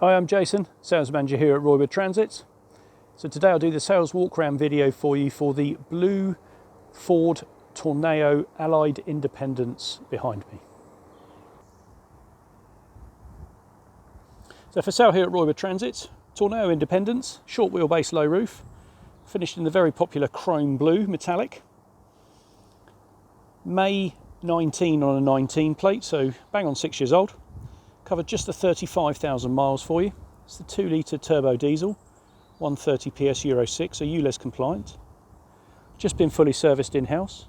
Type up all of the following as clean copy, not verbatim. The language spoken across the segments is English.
Hi, I'm Jason, Sales Manager here at Wetbelt Transits. So today I'll do the sales walk around video for you for the blue Ford Tourneo Allied Independence behind me. So for sale here at Wetbelt Transits, Tourneo Independence, short wheelbase, low roof, finished in the very popular chrome blue metallic. May 19 on a 19 plate, so bang on 6 years old. Covered just the 35,000 miles for you. It's the 2 litre turbo diesel, 130 PS Euro 6, so ULEZ compliant. Just been fully serviced in-house.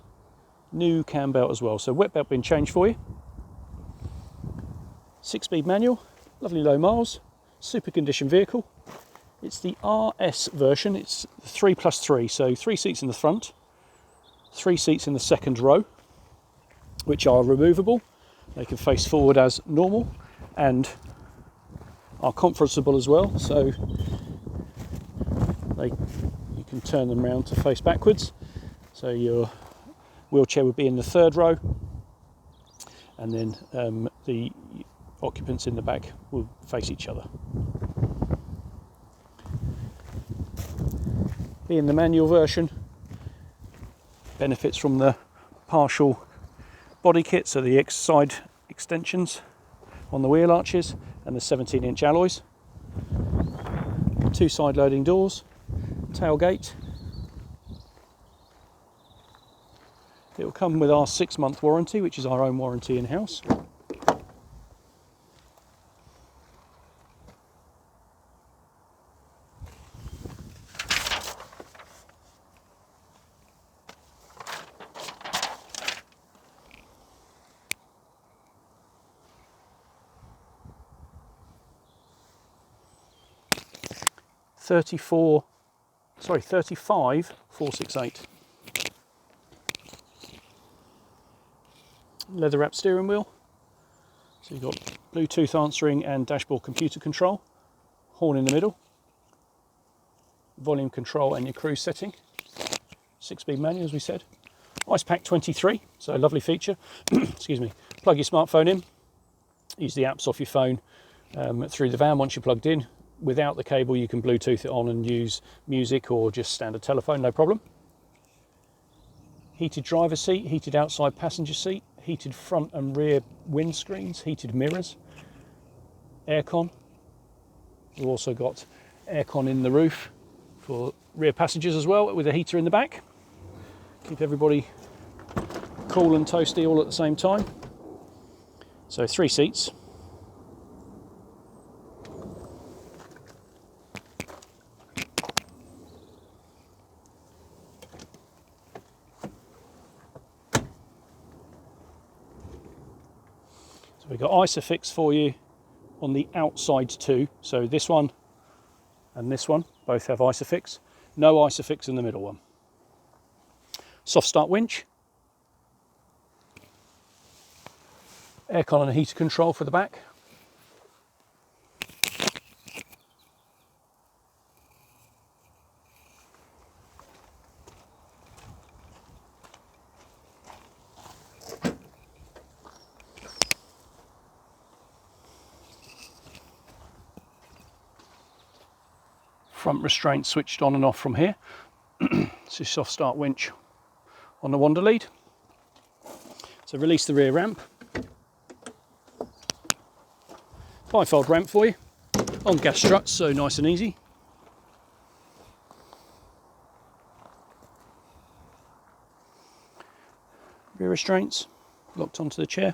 New cam belt as well, so wet belt been changed for you. 6-speed manual, lovely low miles, super condition vehicle. It's the RS version, it's 3+3, so 3 seats in the front, 3 seats in the second row, which are removable. They can face forward as normal and are comfortable as well, so you can turn them around to face backwards. So your wheelchair would be in the third row, and then the occupants in the back will face each other. Being the manual version, benefits from the partial body kit, so the side extensions on the wheel arches and the 17-inch alloys. 2 side loading doors, tailgate. It will come with our 6-month warranty, which is our own warranty in-house. $35,468. Leather wrapped steering wheel. So you've got Bluetooth answering and dashboard computer control. Horn in the middle. Volume control and your cruise setting. 6-speed manual, as we said. Ice Pack 23, so a lovely feature. Excuse me. Plug your smartphone in. Use the apps off your phone through the van once you're plugged in. Without the cable, you can Bluetooth it on and use music or just standard telephone, no problem. Heated driver seat, heated outside passenger seat, heated front and rear windscreens, heated mirrors, aircon. We've also got aircon in the roof for rear passengers as well, with a heater in the back. Keep everybody cool and toasty all at the same time. So 3 seats. So we've got Isofix for you on the outside too. So this one and this one both have Isofix. No Isofix in the middle one. Soft start winch. Aircon and heater control for the back. Front restraint switched on and off from here. It's a soft start winch on the wander lead. So release the rear ramp. 5-fold ramp for you on gas struts, so nice and easy. Rear restraints locked onto the chair.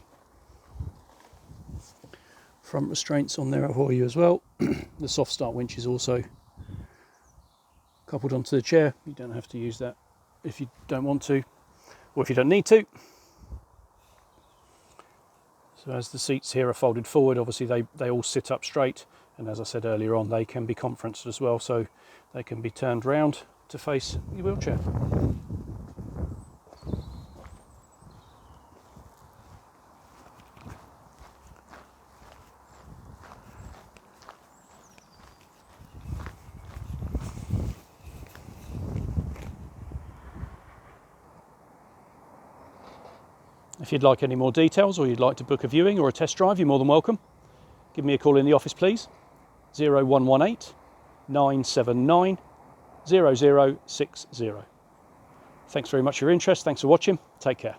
Front restraints on there for you as well. The soft start winch is also coupled onto the chair. You don't have to use that if you don't want to, or if you don't need to. So as the seats here are folded forward, obviously they all sit up straight, and as I said earlier on, they can be conferenced as well, so they can be turned round to face your wheelchair. If you'd like any more details or you'd like to book a viewing or a test drive, you're more than welcome. Give me a call in the office, please. 0118 979 0060. Thanks very much for your interest. Thanks for watching. Take care.